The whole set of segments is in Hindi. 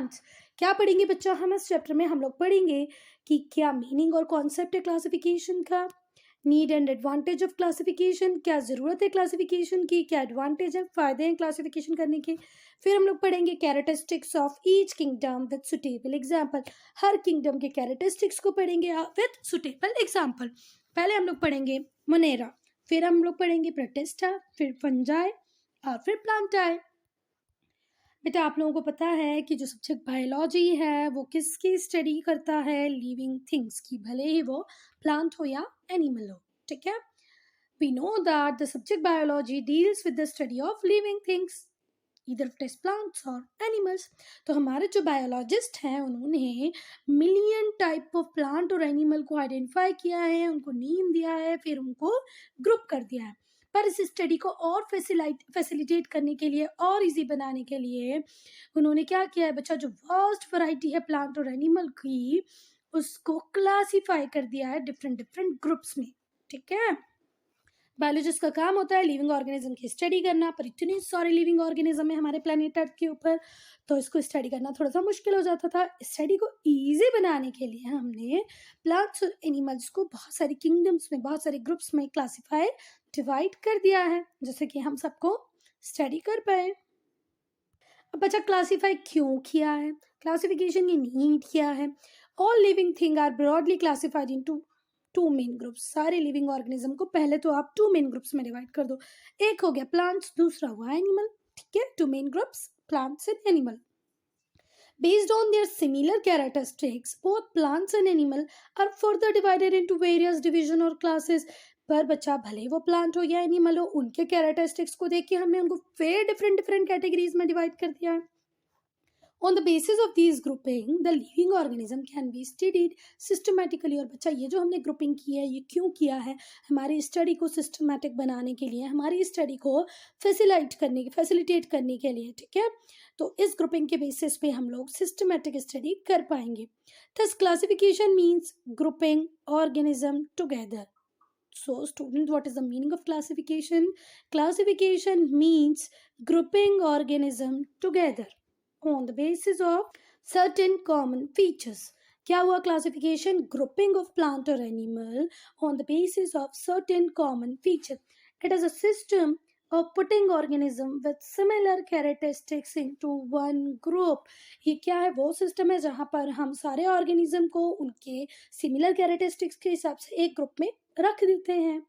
प्लांट्स। क्या पढ़ेंगे बच्चा हम इस चैप्टर में? हम लोग पढ़ेंगे कि क्या मीनिंग और कॉन्सेप्ट है क्लासिफिकेशन का, need and advantage of classification, क्या ज़रूरत है क्लासिफिकेशन की, क्या एडवांटेज है, फ़ायदे हैं क्लासिफिकेशन करने के। फिर हम लोग पढ़ेंगे characteristics of each kingdom with suitable example. Her kingdom के कैरेक्टरिस्टिक्स को पढ़ेंगे विद सुटेबल एग्जाम्पल। पहले हम लोग पढ़ेंगे मोनेरा, फिर हम लोग पढ़ेंगे प्रोटिस्टा, फिर फंजाई और फिर प्लांटाई। बेटा आप लोगों को पता है कि जो सब्जेक्ट बायोलॉजी है वो किसकी स्टडी करता है? लिविंग थिंग्स की, भले ही वो प्लांट हो या एनिमल हो, ठीक है। We know that the subject biology deals with the study of living things, either it is plants or animals. तो हमारे जो बायोलॉजिस्ट हैं उन्होंने मिलियन टाइप ऑफ प्लांट और एनिमल को आइडेंटिफाई किया है, उनको नेम दिया है, फिर उनको ग्रुप कर दिया है। पर इस स्टडी को और फैसिलिटेट करने के लिए और इजी बनाने के लिए उन्होंने क्या किया है बच्चा? जो वास्ट वैरायटी है प्लांट और एनिमल की, उसको क्लासीफाई कर दिया है डिफरेंट डिफरेंट ग्रुप्स में, ठीक है। बायोलॉजिस्ट का काम होता है लिविंग ऑर्गेनिज्म की स्टडी करना, पर इतनी सारी लिविंग ऑर्गेनिज्म है हमारे प्लेनेट अर्थ के ऊपर, तो इसको स्टडी करना थोड़ा सा मुश्किल हो जाता था। स्टडी को इजी बनाने के लिए हमने प्लांट्स और एनिमल्स को बहुत सारी किंगडम्स में, बहुत सारे ग्रुप्स में क्लासीफाई, डिवाइड कर दिया है, जैसे कि हम सबको स्टडी कर पाए। अब बच्चा क्लासीफाई क्यों किया है, क्लासिफिकेशन की नीड क्या है? All living thing are broadly classified into two main groups. सारे लिविंग ऑर्गेनिज्म को पहले तो आप टू मेन ग्रुप्स में डिवाइड कर दो। एक हो गया प्लांट्स, दूसरा हुआ एनिमल, ठीक है। Two main groups, plants and animal. Based on their similar characteristics, both plants and animal are further divided into various division or classes. पर बच्चा भले वो प्लांट हो या एनिमल हो, उनके कैरेक्टरिस्टिक्स को देख के हमने उनको फिर डिफरेंट डिफरेंट कैटेगरीज में डिवाइड कर दिया है। On the basis of these grouping, the living organism can be studied systematically। और बच्चा ये जो हमने ग्रुपिंग की है ये क्यों किया है? हमारी स्टडी को सिस्टमैटिक बनाने के लिए, हमारी स्टडी को फैसिलिटेट करने के लिए, ठीक है। तो इस ग्रुपिंग के बेसिस पे हम लोग सिस्टमैटिक स्टडी कर पाएंगे। Thus classification means grouping organism together. So student, what is the meaning of classification? Classification means grouping organism together on the basis of certain common features। क्या हुआ क्लासिफिकेशन? ग्रुपिंग ऑफ प्लांट और animal on the basis of certain common features. It is a system of putting organism with similar characteristics into one group। ये क्या है? वो सिस्टम है जहाँ पर हम सारे ऑर्गेनिज्म को उनके सिमिलर कैरेक्टरिस्टिक्स के हिसाब से एक ग्रुप में रख देते हैं।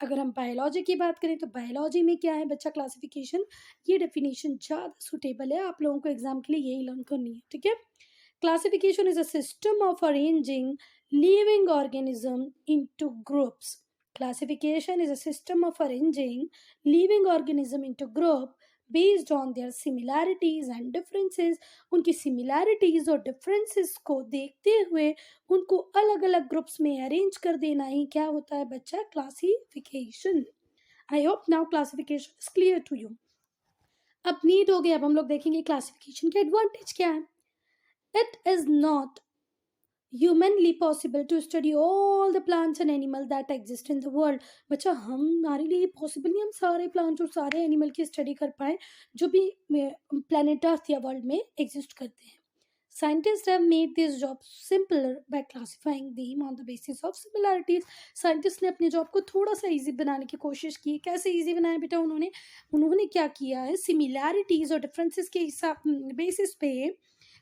अगर हम बायोलॉजी की बात करें तो बायोलॉजी में क्या है बच्चा क्लासिफिकेशन? ये डेफिनेशन ज़्यादा सुटेबल है, आप लोगों को एग्जाम के लिए यही लर्न करनी है, ठीक है। Classification is a system of arranging living organism into groups. Classification is a system of arranging living organism into group based on their similarities and differences। उनकी similarities और differences को देखते हुए उनको अलग अलग ग्रुप्स में अरेंज कर देना ही क्या होता है बच्चा? Classification. I hope now classification is clear to you. अब नीड हो गया, अब हम लोग देखेंगे क्लासिफिकेशन के एडवांटेज क्या है। It is not humanly possible to study all the plants and animals that exist in the world। बच्चा हमारे लिए पॉसिबल नहीं हम सारे प्लांट्स और सारे एनिमल की स्टडी कर पाए जो भी प्लानट अर्थ या वर्ल्ड में एग्जिस्ट करते हैं। Scientists have made this job simpler by classifying them on the basis of similarities। Scientist ने अपने जॉब को थोड़ा सा इजी बनाने की कोशिश की। कैसे इजी बनाया बेटा? उन्होंने क्या किया है? सिमिलैरिटीज और डिफरेंसेस के हिसाब बेसिस पे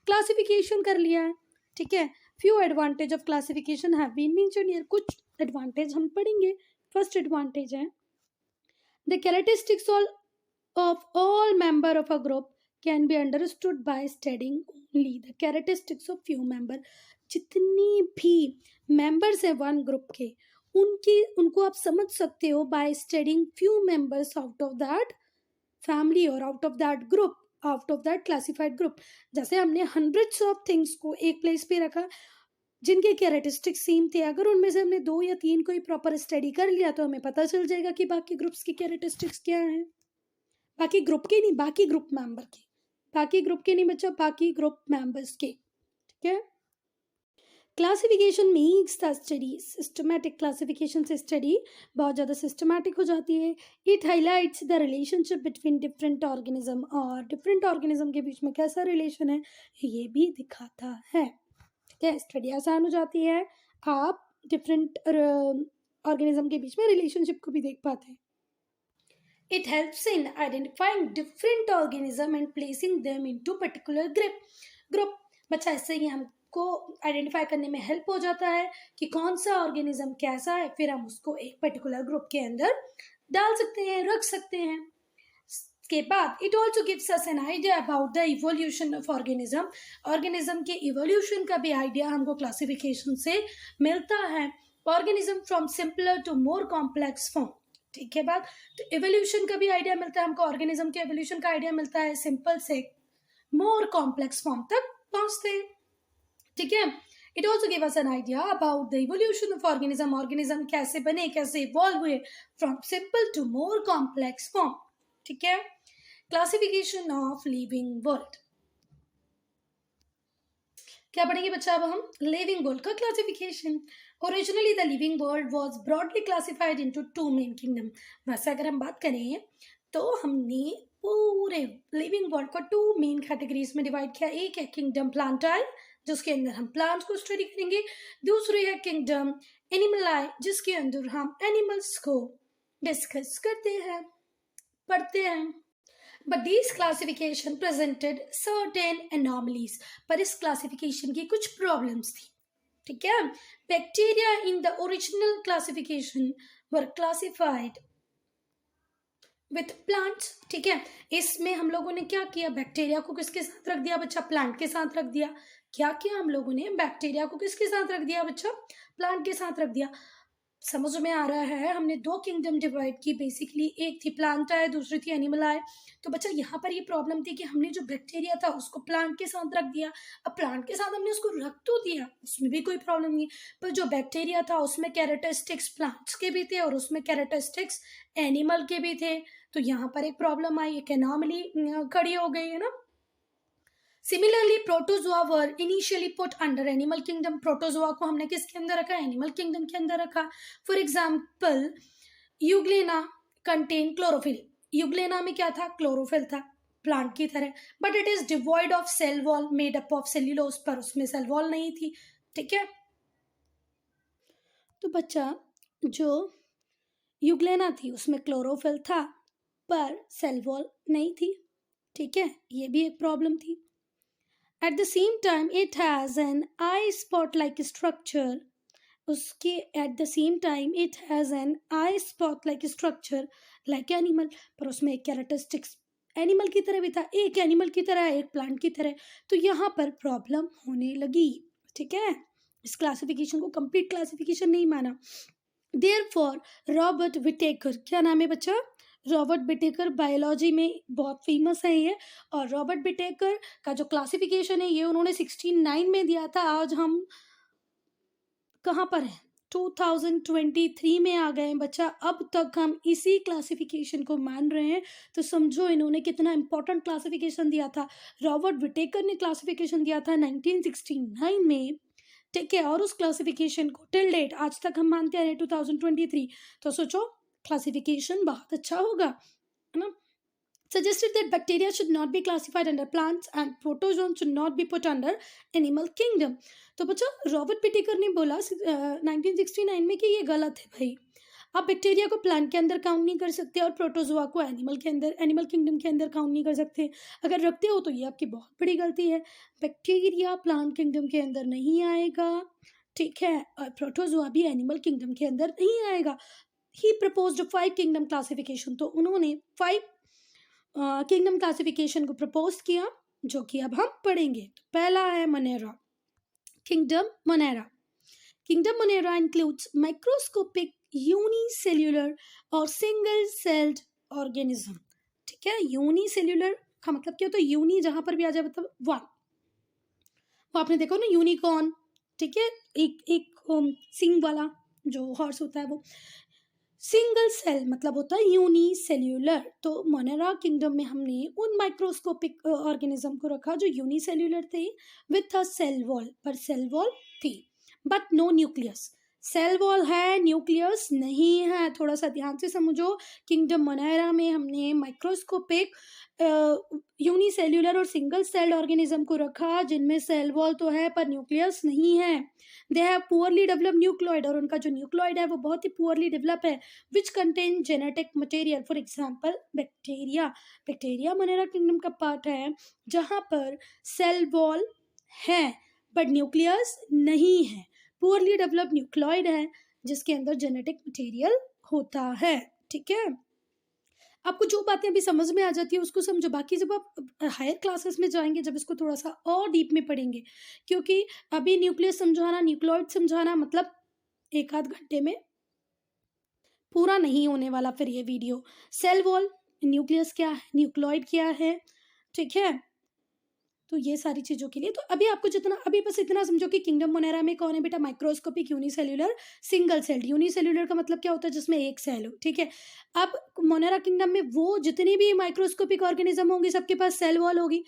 क्लासिफिकेशन कर लिया है, ठीक है। Few advantage of classification have been mentioned here. कुछ एडवांटेज हम पढ़ेंगे। फर्स्ट एडवांटेज है the characteristics of all member of a group can be understood by studying only the characteristics of few member. जितनी भी मेंबर्स हैं वन ग्रुप के, उनको आप समझ सकते हो by studying few members out of that family और out of that group, out of that classified group. जैसे हमने हंड्रेड्स ऑफ थिंग्स को एक प्लेस पे रखा जिनके कैरेक्टरिस्टिक्स सेम थे, अगर उनमें से हमने 2 या 3 को ही प्रॉपर स्टडी कर लिया तो हमें पता चल जाएगा कि बाकी ग्रुप्स की कैरेक्टरिस्टिक्स क्या हैं। बाकी ग्रुप के नहीं, बाकी ग्रुप मेंबर के, बाकी ग्रुप के नहीं बच्चा, बाकी ग्रुप मेंबर्स के, ठीक है। Classification makes the study systematic, classification से स्टडी बहुत ज़्यादा सिस्टमैटिक हो जाती है। It highlights the relationship between different organism, और डिफरेंट ऑर्गेनिज्म के बीच में कैसा रिलेशन है ये भी दिखाता है। ठीक है, स्टडी आसान हो जाती है, आप डिफरेंट ऑर्गेनिज्म के बीच में रिलेशनशिप को भी देख पाते हैं। It helps in identifying different organism and placing them into particular group। बच्चा इससे ही हमको आइडेंटिफाई करने में हेल्प हो जाता है कि कौन सा ऑर्गेनिज्म कैसा है, फिर हम उसको एक पर्टिकुलर ग्रुप के अंदर डाल सकते हैं, रख सकते हैं। के बाद it also gives us an idea about the evolution of organism, organism के इवोल्यूशन का भी आइडिया हमको क्लासिफिकेशन से मिलता है। Organism from simpler to more complex form, ठीक है बात। तो एवोल्यूशन का भी आइडिया मिलता है हमको, ऑर्गेनिज्म के एवोल्यूशन का आइडिया मिलता है, सिंपल से मोर कॉम्प्लेक्स फॉर्म तक पहुंचते हैं। ठीक है, it also give us an idea about the evolution of organism, organism कैसे बने, कैसे इवॉल्व हुए from simple to more complex form. ठीक है, क्लासिफिकेशन ऑफ लिविंग वर्ल्ड। क्या पढ़ेंगे बच्चा अब हम? लिविंग वर्ल्ड का classification. Originally the living world was broadly classified into two main kingdom. वैसे अगर हम बात करें तो हमने पूरे लिविंग वर्ल्ड को टू मेन कैटेगरीज में डिवाइड किया। एक है किंगडम प्लांटाइल, जिसके अंदर हम प्लांट्स को स्टडी करेंगे। दूसरी है किंगडम एनिमलाई, जिसके अंदर हम एनिमल्स को डिस्कस करते हैं, पढ़ते हैं। But these classification presented certain anomalies, पर इस क्लासिफिकेशन की कुछ प्रॉब्लम्स थी। ठीक है, bacteria in the original classification were classified with plants. ठीक है, इसमें हम लोगों ने क्या किया, बैक्टीरिया को किसके साथ रख दिया बच्चा? प्लांट के साथ रख दिया। क्या किया हम लोगों ने? बैक्टीरिया को किसके साथ रख दिया बच्चा? प्लांट के साथ रख दिया। समझ में आ रहा है? हमने दो किंगडम डिवाइड की बेसिकली, एक थी प्लांट आए, दूसरी थी एनिमल आए। तो बच्चा यहाँ पर ये प्रॉब्लम थी कि हमने जो बैक्टीरिया था उसको प्लांट के साथ रख दिया। अब प्लांट के साथ हमने उसको रख तो दिया, उसमें भी कोई प्रॉब्लम नहीं, पर जो बैक्टीरिया था उसमें कैरेक्टरिस्टिक्स प्लांट्स के भी थे और उसमें कैरेक्टरिस्टिक्स एनिमल के भी थे। तो यहाँ पर एक प्रॉब्लम आई, एक एनॉमली खड़ी हो गई है ना। Similarly protozoa were initially put under animal kingdom. Protozoa को हमने किसके अंदर रखा? एनिमल किंगडम के अंदर रखा। For example euglena contain chlorophyll. Euglena में क्या था? क्लोरोफिल था, प्लांट की तरह, but it is devoid of cell wall made up of cellulose, पर उसमें सेल वॉल नहीं थी। ठीक है, तो बच्चा जो यूग्लेना थी उसमें क्लोरोफिल था पर सेल वॉल नहीं थी। ठीक है, ये भी एक प्रॉब्लम थी। At the same time, it has an eye spot-like structure. उसके at the same time, it has an eye spot-like structure like animal. पर उसमें एक characteristics एनिमल की तरह भी था, एक एनिमल की तरह, एक प्लांट की तरह। तो यहाँ पर प्रॉब्लम होने लगी। ठीक है, इस क्लासिफिकेशन को कंप्लीट क्लासिफिकेशन नहीं माना। Therefore, रॉबर्ट विटेकर, क्या नाम है बच्चा? रॉबर्ट विटेकर, बायोलॉजी में बहुत फेमस है ये। और रॉबर्ट विटेकर का जो क्लासिफिकेशन है ये उन्होंने 69 में दिया था। आज हम कहाँ पर हैं? 2023 में आ गए हैं बच्चा। अब तक हम इसी क्लासिफिकेशन को मान रहे हैं, तो समझो इन्होंने कितना इंपॉर्टेंट क्लासिफिकेशन दिया था। रॉबर्ट विटेकर ने क्लासिफिकेशन दिया था 1969 में। ठीक है, और उस क्लासिफिकेशन को टिल डेट आज तक हम मानते आ रहे हैं 2023। तो सोचो क्लासिफिकेशन बहुत अच्छा होगा, है ना। Suggested that bacteria should not be classified under plants and protozoan should not be put under animal kingdom। तो बच्चा रॉबर्ट विटेकर ने बोला 1969 में कि ये गलत है भाई, आप बैक्टीरिया को प्लांट के अंदर काउंट नहीं कर सकते और प्रोटोजोआ को एनिमल के अंदर, एनिमल किंगडम के अंदर काउंट नहीं कर सकते। अगर रखते हो तो ये आपकी बहुत बड़ी गलती है। बैक्टीरिया प्लांट किंगडम के अंदर नहीं आएगा, ठीक है, और प्रोटोजोआ भी एनिमल किंगडम के अंदर नहीं आएगा। ही प्रपोज्ड 5 किंगडम क्लासिफिकेशन। तो उन्होंने 5 किंगडम क्लासिफिकेशन को प्रपोज किया, जो कि अब हम पढ़ेंगे। तो पहला है Monera, kingdom Monera. Kingdom Monera includes microscopic unicellular और सिंगल सेल्ड ऑर्गेनिज्म। ठीक है, यूनिसेल्युलर का मतलब क्या होता है? यूनी जहां पर भी आ जाए मतलब वन। वो आपने देखो ना यूनिकॉर्न, ठीक है, एक सिंग वाला जो हॉर्स होता है वो। सिंगल सेल मतलब होता है यूनिसेल्युलर। तो मोनेरा किंगडम में हमने उन माइक्रोस्कोपिक ऑर्गेनिज्म को रखा जो यूनिसेल्युलर थे विथ अ सेल वॉल, पर सेल वॉल थी। But no nucleus. Cell wall है, न्यूक्लियस नहीं है। थोड़ा सा ध्यान से समझो। किंगडम मोनेरा में हमने माइक्रोस्कोपिक यूनिसेल्यूलर और सिंगल सेल्ड ऑर्गेनिज्म को रखा जिनमें सेल वॉल तो है पर न्यूक्लियस नहीं है। दे हैव पुअरली डेवलप न्यूक्लॉइड, और उनका जो न्यूक्लॉइड है वो बहुत ही पुअरली डेवलप है, which contain genetic material. For example bacteria. Bacteria Monera kingdom का पार्ट है जहाँ पर सेल वॉल है बट न्यूक्लियस नहीं है। पुअरली डेवलप न्यूक्लॉइड है जिसके अंदर जेनेटिक मटेरियल होता है। ठीक है, आपको जो बातें अभी समझ में आ जाती है उसको समझो, बाकी जब आप हायर क्लासेस में जाएंगे जब इसको थोड़ा सा और डीप में पढ़ेंगे, क्योंकि अभी न्यूक्लियस समझाना, न्यूक्लॉइड समझाना मतलब एक आध घंटे में पूरा नहीं होने वाला फिर ये वीडियो। सेल वॉल, न्यूक्लियस क्या है, न्यूक्लॉइड क्या है, ठीक है, तो ये सारी चीज़ों के लिए तो अभी आपको जितना, अभी बस इतना समझो कि किंगडम मोनेरा में कौन है बेटा, microscopic unicellular single celled. Unicellular का मतलब क्या होता है, जिसमें एक सेल हो। ठीक है, अब मोनेरा किंगडम में वो जितनी भी माइक्रोस्कोपिक ऑर्गेनिज्म होंगे सबके पास सेल वॉल होगी।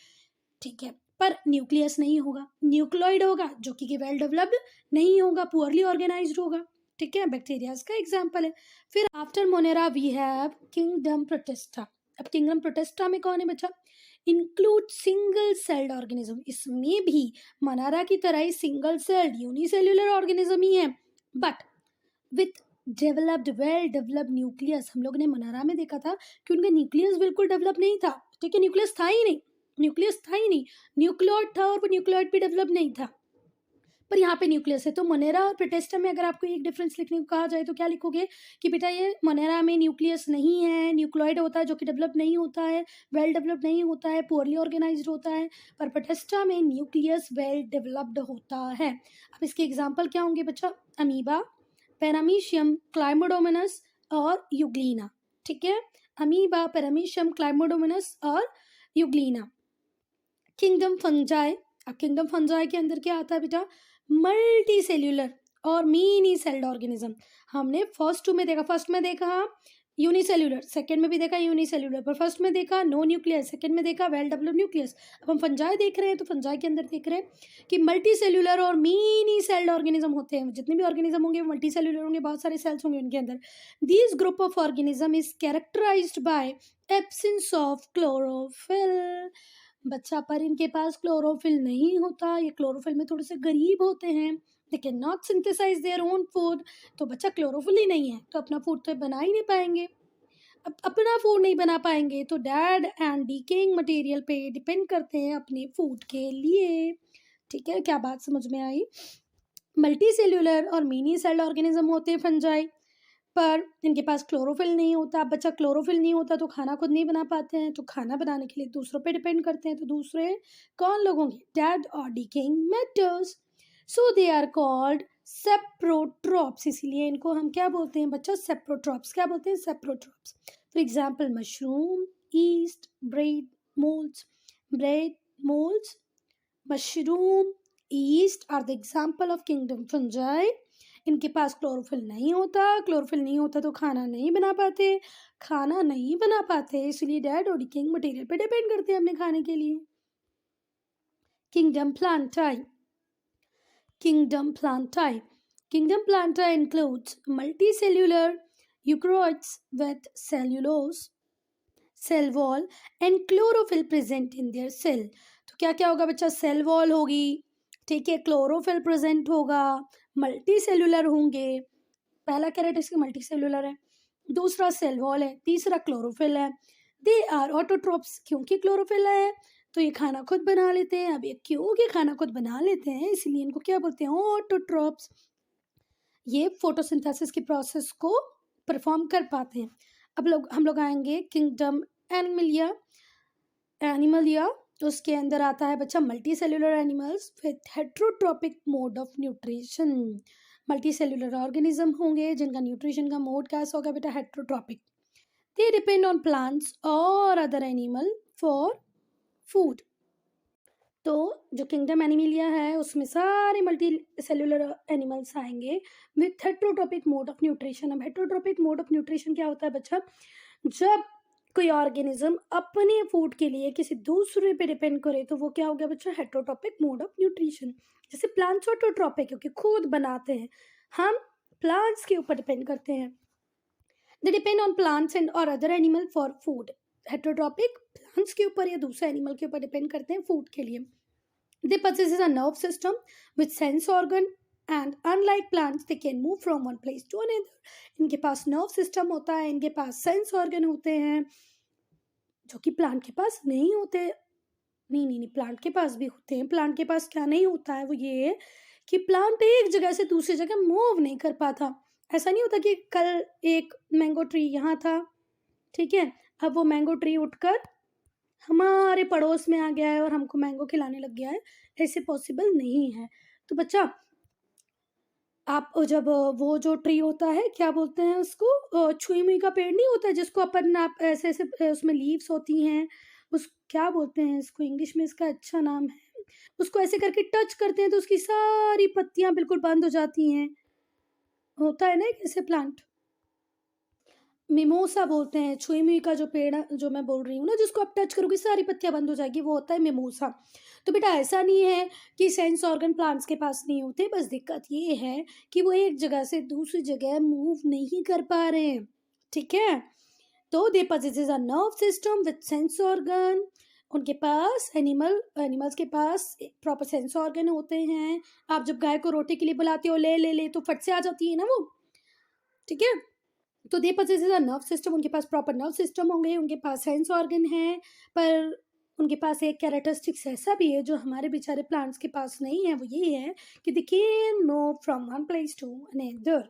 ठीक है, पर न्यूक्लियस नहीं होगा, न्यूक्लॉइड होगा जो कि वेल डेवलप्ड नहीं होगा, पुअरली ऑर्गेनाइज्ड होगा। ठीक है, बैक्टीरिया का एग्जाम्पल है। फिर after monera we have kingdom protista. अब किंगडम प्रोटिस्टा में कौन है बच्चा, इंक्लूड सिंगल सेल्ड ऑर्गेनिज्म। इसमें भी मोनेरा की तरह ही सिंगल सेल्ड यूनिसेल्यूलर ऑर्गेनिज्म ही है but with developed well developed nucleus. हम लोग ने मोनेरा में देखा था कि उनका न्यूक्लियस बिल्कुल डेवलप नहीं था। ठीक है, न्यूक्लियस था ही नहीं, न्यूक्लियस था ही नहीं, न्यूक्लियोइड था और वो न्यूक्लियोइड भी डेवलप नहीं था, पर यहाँ पे न्यूक्लियस है। तो मोनेरा और प्रोटिस्टा में अगर आपको एक डिफरेंस लिखने को कहा जाए तो क्या लिखोगे कि बेटा ये मोनेरा में न्यूक्लियस नहीं है, न्यूक्लॉइड होता है जो कि डेवलप नहीं होता है, वेल डेवलप नहीं होता है, पुअरली ऑर्गेनाइज्ड होता है, पर प्रोटिस्टा में न्यूक्लियस वेल डेवलप्ड होता है। अब इसके एग्जाम्पल क्या होंगे बच्चा, अमीबा, पैरामीशियम, क्लाइमोडोमोनास और यूग्लिना। ठीक है, अमीबा, पैरामीशियम, क्लाइमोडोमोनास और यूग्लिना। Kingdom fungi. अब किंगडम फंजाई के अंदर क्या आता है बेटा, मल्टी सेल्यूलर और मिनी सेल्ड ऑर्गेनिज्म। हमने फर्स्ट टू में देखा, फर्स्ट में देखा यूनिसेल्यूलर, सेकंड में भी देखा यूनिसेल्यूलर, पर फर्स्ट में देखा नो न्यूक्लियस, सेकंड में देखा वेल डेवलप्ड न्यूक्लियस। अब हम फंजाई देख रहे हैं तो फंजाई के अंदर देख रहे हैं कि मल्टी सेल्यूलर और मिनी सेल्ड ऑर्गेनिज्म होते हैं। जितने भी ऑर्गेनिज्म होंगे मल्टी सेल्यूलर होंगे, बहुत सारे सेल्स होंगे उनके अंदर। This group of organism is characterised by absence of chlorophyll. बच्चा, पर इनके पास क्लोरोफिल नहीं होता, ये क्लोरोफिल में थोड़े से गरीब होते हैं, they can not synthesise their own food. तो बच्चा क्लोरोफिल ही नहीं है तो अपना फूड तो बना ही नहीं पाएंगे। अब अपना फूड नहीं बना पाएंगे तो डेड एंड डीकेइंग मटेरियल पे डिपेंड करते हैं अपने फूड के लिए। ठीक है, क्या बात समझ में आई। मल्टी सेल्यूलर और मिनी सेल्ड ऑर्गेनिज्म होते हैं फंजाई, पर इनके पास क्लोरोफिल नहीं होता। बच्चा, क्लोरोफिल नहीं होता तो खाना खुद नहीं बना पाते हैं, तो खाना बनाने के लिए दूसरों पे डिपेंड करते हैं। तो दूसरे कौन लोग होंगे, डेड और decaying matters. So they are called saprotrophs. इसीलिए इनको हम क्या बोलते हैं बच्चा, सेप्रोट्रॉप्स। क्या बोलते हैं, saprotrophs. For example mushroom, yeast, bread moulds, bread moulds, mushroom, yeast are the example of kingdom fungi. इनके पास क्लोरोफिल नहीं होता, क्लोरोफिल नहीं होता तो खाना नहीं बना पाते, खाना नहीं बना पाते इसलिए डेड और डिकेइंग मटेरियल पे डिपेंड करते हैं अपने खाने के लिए। Kingdom plantae. Kingdom plantae. Kingdom plantae includes multicellular eukaryotes with cellulose, cell wall and chlorophyll present in their cell. तो क्या क्या होगा बच्चा, सेल वॉल होगी, ठीक है, क्लोरोफिल प्रेजेंट होगा, मल्टी सेल्यूलर होंगे। पहला कैरेक्टरिस्टिक मल्टी सेल्यूलर है, दूसरा सेल वॉल है, तीसरा क्लोरोफिल है। They are autotrophs. क्योंकि क्लोरोफिल है तो ये खाना खुद बना लेते हैं। अब ये क्योंकि खाना खुद बना लेते हैं इसलिए इनको क्या बोलते हैं, ऑटोट्रॉप्स। ये फोटोसिंथेसिस की प्रोसेस को परफॉर्म कर पाते हैं। अब हम लोग आएंगे किंगडम एनिमलिया। एनिमलिया तो उसके अंदर आता है बच्चा multi cellular animals with heterotrophic mode of nutrition. Multi cellular organism होंगे जिनका न्यूट्रिशन का मोड कैसा होगा बेटा, heterotrophic. They depend on plants और अदर एनिमल फॉर फूड। तो जो किंगडम एनिमलिया है उसमें सारे मल्टी सेल्यूलर एनिमल्स आएंगे with heterotrophic mode of nutrition. अब हेट्रोट्रॉपिक मोड ऑफ न्यूट्रिशन क्या होता है बच्चा, जब कोई ऑर्गेनिज्म अपने फूड के लिए किसी दूसरे पे डिपेंड करे तो वो क्या हो गया बच्चा, हेटरोट्रॉपिक मोड ऑफ न्यूट्रिशन। जैसे प्लांट्स ऑटोट्रॉपिक क्योंकि खुद बनाते हैं, हम प्लांट्स के ऊपर डिपेंड करते हैं। They depend on plants and और other animal for food. Heterotrophic plants के ऊपर या दूसरे एनिमल के ऊपर डिपेंड करते हैं फूड के लिए। दे possesses a nerve system with sense organ and unlike plants they can move from one place to another। इनके पास नर्व सिस्टम होता है, इनके पास सेंस ऑर्गन होते हैं जो कि प्लांट के पास नहीं होते। नहीं, प्लांट के पास भी होते हैं। प्लांट के पास क्या नहीं होता है, वो ये कि प्लांट एक जगह से दूसरी जगह मूव नहीं कर पाता। ऐसा नहीं होता कि कल एक मैंगो ट्री यहाँ था, ठीक है, अब वो मैंगो ट्री उठकर हमारे पड़ोस में आ गया है और हमको मैंगो खिलाने लग गया है, ऐसे पॉसिबल नहीं है। तो बच्चा आप जब वो जो ट्री होता है क्या बोलते हैं उसको, छुई मुई का पेड़ नहीं होता है जिसको अपन आप ऐसे ऐसे उसमें लीव्स होती हैं, उस क्या बोलते हैं इसको, इंग्लिश में इसका अच्छा नाम है, उसको ऐसे करके टच करते हैं तो उसकी सारी पत्तियां बिल्कुल बंद हो जाती हैं, होता है ना एक ऐसे प्लांट, मिमोसा बोलते हैं। छुई मुई का जो पेड़ जो मैं बोल रही हूँ ना, जिसको आप टच करोगे सारी पत्तियां बंद हो जाएगी, वो होता है मिमोसा। तो बेटा ऐसा नहीं है कि सेंस ऑर्गन प्लांट्स के पास नहीं होते, बस दिक्कत ये है कि वो एक जगह से दूसरी जगह मूव नहीं कर पा रहे हैं, ठीक है। तो दे possesses a nerve system with sense organ। उनके पास एनिमल्स के पास प्रॉपर सेंस ऑर्गन होते हैं। आप जब गाय को रोटी के लिए बुलाते हो, ले ले ले, तो फट से आ जाती है ना वो, ठीक है। तो दे possesses a नर्व सिस्टम, उनके पास प्रॉपर नर्व सिस्टम होंगे, उनके पास सेंस ऑर्गन है, पर उनके पास एक कैरेक्टरिस्टिक्स ऐसा भी है जो हमारे बेचारे प्लांट्स के पास नहीं है, वो ये है कि they can move from one place to another.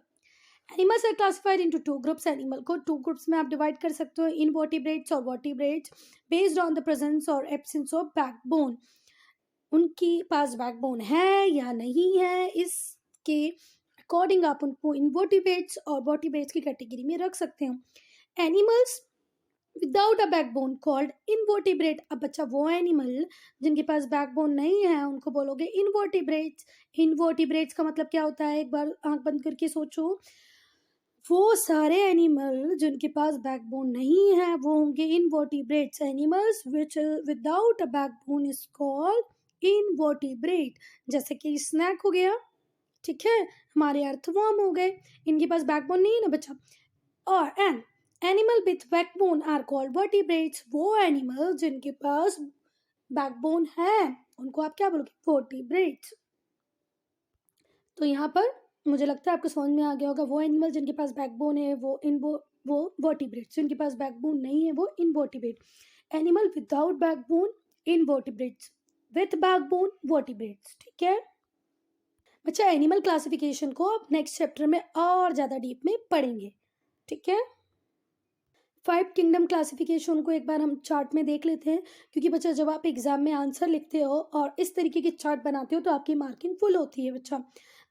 Animals are classified into two groups. Animal को टू ग्रुप्स में आप डिवाइड कर सकते हो, इनवर्टिब्रेट्स और vertebrates, based on the presence और एब्सेंस ऑफ बैकबोन। उनके पास बैकबोन है या नहीं है, इसके अकॉर्डिंग आप उनको इनवर्टिब्रेट्स और वर्टिब्रेट्स की कैटेगरी में रख सकते हो। Animals without a backbone called invertebrate. अब बच्चा वो एनिमल जिनके पास बैकबोन नहीं है उनको बोलोगे इनवर्टिब्रेट्स। इनवर्टिब्रेट्स का मतलब क्या होता है, एक बार आंख बंद करके सोचो, वो सारे एनिमल जिनके पास बैकबोन नहीं है वो होंगे invertebrates. Animals which without a backbone is called invertebrate. जैसे कि स्नैक हो गया, ठीक है, हमारे अर्थवर्म हो गए, इनके पास बैकबोन नहीं है ना बच्चा। और an animal with backbone are called vertebrates. वो एनिमल जिनके पास बैकबोन है उनको आप क्या बोलोगे, वर्टिब्रेट्स। तो यहाँ पर मुझे लगता है आपको समझ में आ गया होगा, वो एनिमल जिनके पास बैकबोन है वो वर्टिब्रेट्स, जिनके पास बैकबोन नहीं है वो invertebrate. Animal without backbone invertebrates, with backbone vertebrates, ठीक है। बच्चा एनिमल क्लासिफिकेशन को आप नेक्स्ट चैप्टर में और ज़्यादा डीप में पढ़ेंगे, ठीक है। 5 किंगडम क्लासिफिकेशन को एक बार हम चार्ट में देख लेते हैं, क्योंकि बच्चा जब आप एग्जाम में आंसर लिखते हो और इस तरीके की चार्ट बनाते हो तो आपकी मार्किंग फुल होती है बच्चा।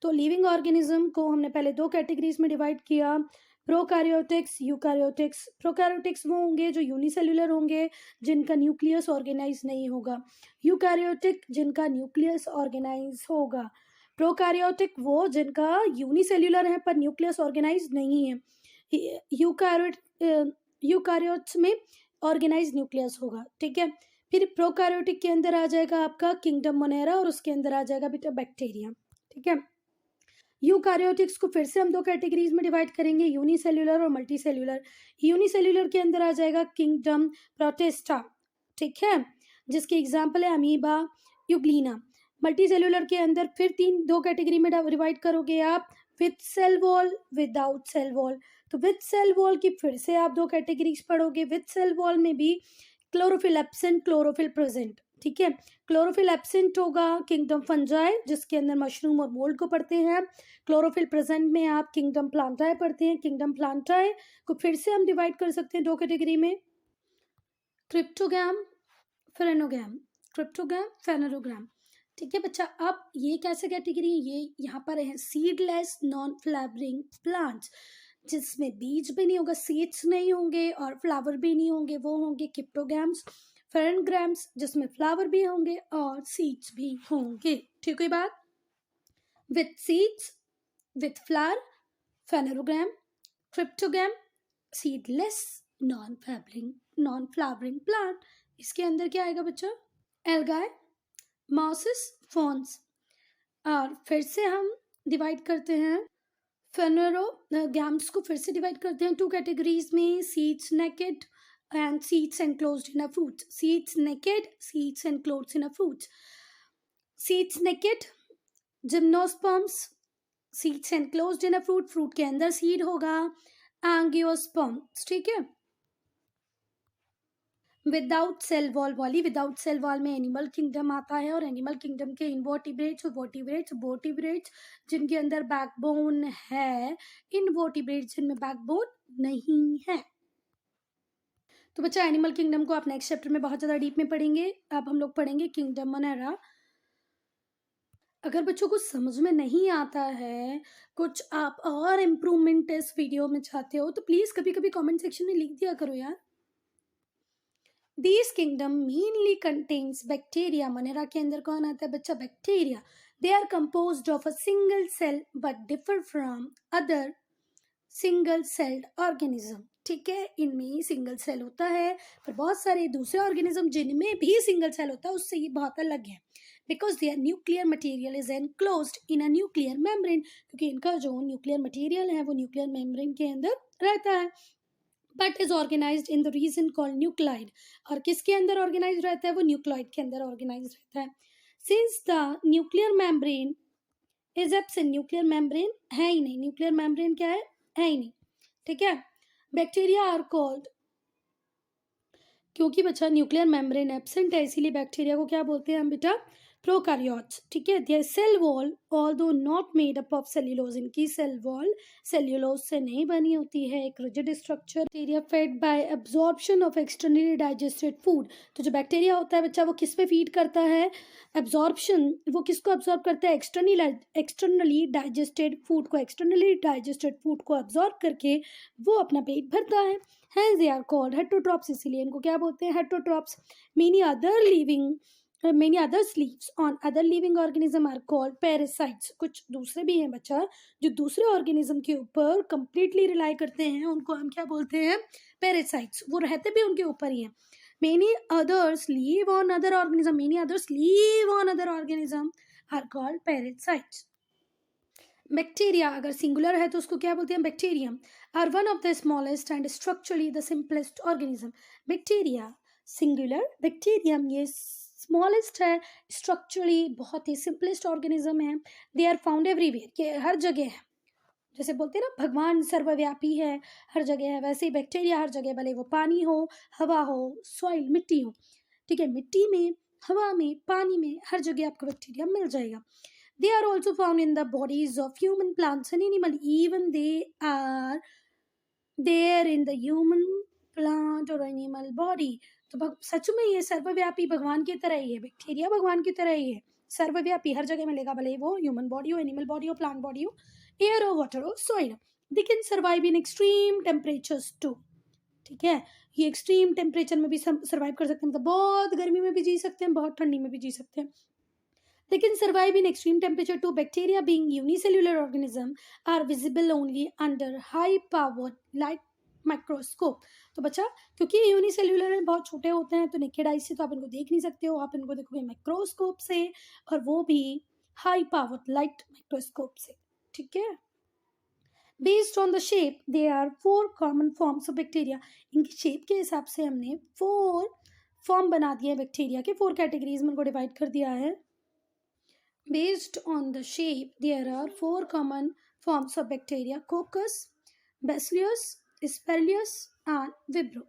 तो लिविंग ऑर्गेनिज्म को हमने पहले 2 कैटेगरीज में डिवाइड किया, प्रोकैरियोटिक्स, यूकैरियोटिक्स। प्रोकैरियोटिक्स वो होंगे जो यूनिसेल्युलर होंगे, जिनका न्यूक्लियस ऑर्गेनाइज नहीं होगा। यूकैरियोटिक जिनका न्यूक्लियस ऑर्गेनाइज होगा। प्रोकैरियोटिक वो जिनका यूनिसेल्युलर है पर न्यूक्लियस ऑर्गेनाइज नहीं है। यूकैरियोट्स में ऑर्गेनाइज न्यूक्लियस होगा, ठीक है। फिर प्रोकैरियोटिक के अंदर आ जाएगा आपका किंगडम मोनेरा और उसके अंदर आ जाएगा बेटा बैक्टीरिया, ठीक है। यूकैरियोटिक्स को फिर से हम 2 कैटेगरीज में डिवाइड करेंगे, यूनिसेल्युलर और मल्टीसेल्युलर। यूनिसेल्युलर के अंदर आ जाएगा किंगडम प्रोटिस्टा, ठीक है, जिसके एग्जाम्पल है अमीबा, यूग्लिना। मल्टीसेल्युलर के अंदर फिर 2 कैटेगरी में डिवाइड करोगे आप, with cell wall, without cell wall. तो विथ सेल वॉल की फिर से आप 2 कैटेगरीज पढ़ोगे। विथ सेल वॉल में भी क्लोरोफिल एब्सेंट, क्लोरोफिल प्रेजेंट, ठीक है। क्लोरोफिल एब्सेंट होगा किंगडम फंजाई, जिसके अंदर मशरूम और मोल्ड को पढ़ते हैं। क्लोरोफिल प्रेजेंट में आप किंगडम प्लांटाई पढ़ते हैं। किंगडम प्लांटाई को फिर से हम डिवाइड कर सकते हैं 2 कैटेगरी में, क्रिप्टोगैम, फेरेनोगैम। क्रिप्टोगैम, फेनेरोग्राम, ठीक है बच्चा। अब ये कैसे कैटेगरी, ये यहाँ पर है सीडलेस नॉन फ्लावरिंग प्लांट्स, जिसमें बीज भी नहीं होगा, सीड्स नहीं होंगे और फ्लावर भी नहीं होंगे, वो होंगे क्रिप्टोगैम्स। फेरेनग्राम्स जिसमें फ्लावर भी होंगे और सीड्स भी होंगे, ठीक है बात। With seeds, with flower, phanerogam, cryptogam, seedless non flowering non flowering plant. इसके अंदर क्या आएगा बच्चा? Algae, mosses, ferns. और फिर से हम डिवाइड करते हैं फेनरो गैम्स को, फिर से डिवाइड करते हैं टू कैटेगरीज में, seeds naked and seeds enclosed in a fruit. Seeds naked, seeds enclosed in a fruit. Seeds naked gymnosperms, seeds enclosed in a fruit, fruit के अंदर सीड होगा, एंजियोस्पर्म्स, ठीक है। विदाउट सेल वॉल वाली, विदाउट सेल वॉल में एनिमल किंगडम आता है, और एनिमल किंगडम के इनवर्टिब्रेट्स, वर्टिब्रेट्स, वर्टिब्रेट्स जिनके अंदर बैकबोन है, इनवर्टिब्रेट्स जिनमें बैकबोन नहीं है। तो बच्चा एनिमल किंगडम को आप नेक्स्ट चैप्टर में बहुत ज़्यादा डीप में पढ़ेंगे। अब हम लोग पढ़ेंगे किंगडम मोनेरा। अगर बच्चों को समझ में नहीं आता है, कुछ आप और इम्प्रूवमेंट इस वीडियो में चाहते हो, तो प्लीज़ कभी कभी कमेंट सेक्शन में लिख दिया करो यार। These kingdom mainly contains bacteria. Monera के अंदर कौन आता है बच्चा? Bacteria. They are composed of a single cell but differ from other single celled organism. ठीक है, इनमें सिंगल सेल होता है, पर बहुत सारे दूसरे ऑर्गेनिज्म जिनमें भी सिंगल सेल होता है उससे ये बहुत अलग है। Because their nuclear material is enclosed in a nuclear membrane, क्योंकि इनका जो न्यूक्लियर मटेरियल है वो न्यूक्लियर मेम्ब्रेन के अंदर रहता है, but is organised in the region called nucleoid. और किसके अंदर ऑर्गेनाइज रहता है? वो न्यूक्लाइड के अंदर ऑर्गेनाइज रहता है। Since the nuclear membrane is absent, nuclear membrane है ही नहीं, न्यूक्लियर मेम्ब्रेन क्या है ही नहीं, ठीक है। बैक्टीरिया आर कॉल्ड, क्योंकि बच्चा न्यूक्लियर मेम्ब्रेन एब्सेंट है इसीलिए बैक्टीरिया को क्या बोलते हैं हम बेटा? प्रोकारियोट्स, ठीक है। There cell wall although not made up of cellulose, इनकी सेल वॉल सेल्यूलोज से नहीं बनी होती है, एक rigid structure. Bacteria fed by absorption of externally digested food, तो जो बैक्टीरिया होता है बच्चा वो किस पे फीड करता है? एब्जॉर्प्शन, वो किसको एब्जॉर्ब करता है? एक्सटर्नली डाइजेस्टेड फूड को, एक्सटर्नली डाइजेस्टेड फूड को एब्जॉर्ब करके वो अपना पेट भरता है। Hence they are called heterotrophs, इसीलिए इनको क्या बोलते हैं? heterotrophs. Many other sleeves on other living organism are called parasites. कुछ दूसरे भी हैं बच्चा जो दूसरे ऑर्गेनिज्म के ऊपर completely रिलाई करते हैं, उनको हम क्या बोलते हैं? parasites. वो रहते भी उनके ऊपर ही हैं। Many others live on other organism. Many others live on other organism are called parasites. Bacteria अगर सिंगुलर है तो उसको क्या बोलते हैं? Bacterium. Are one of the smallest and structurally the simplest organism. Bacteria singular, bacterium ये स्मॉलेस्ट है, स्ट्रक्चरली बहुत ही सिंपलेस्ट ऑर्गेनिज्म है। दे आर फाउंड एवरीवेयर, ये हर जगह है। जैसे बोलते हैं ना भगवान सर्वव्यापी है, हर जगह है, वैसे ही बैक्टीरिया हर जगह, भले वो पानी हो, हवा हो, सॉइल मिट्टी हो, ठीक है। मिट्टी में, हवा में, पानी में, हर जगह आपको बैक्टीरिया मिल जाएगा। They are also found in the bodies of human, plants and animal. Even they are there in the human, plant or animal body. तो सच में ये सर्वव्यापी भगवान की तरह ही है, बैक्टीरिया भगवान की तरह ही है, सर्वव्यापी हर जगह मिलेगा, भले वो ह्यूमन बॉडी हो, एनिमल बॉडी हो, प्लांट बॉडी हो, एयर हो, वाटर हो, soil. They can survive in extreme temperatures too, ठीक है। ये एक्सट्रीम टेम्परेचर में भी सर्वाइव कर सकते हैं, मतलब बहुत गर्मी में भी जी सकते हैं, बहुत ठंडी में भी जी सकते हैं। They can survive in extreme temperature too. Bacteria, being unicellular organism, are visible only under high-powered light microscope. तो बच्चा क्योंकि ये यूनिसेल्यूलर हैं, बहुत छोटे होते हैं, तो नेकेड आई से तो आप इनको देख नहीं सकते हो, आप इनको देखोगे माइक्रोस्कोप से, और वो भी हाई पावर्ड लाइट माइक्रोस्कोप से, ठीक है। Based on the shape they are 4 common forms of bacteria. इनकी शेप के हिसाब से हमने 4 फॉर्म बना दिए बैक्टीरिया के, 4 कैटेगरीज में उनको डिवाइड कर दिया है। Based on the shape, there are 4 common forms of bacteria: Coccus, Bacillus, Aspergillus, and Vibrio.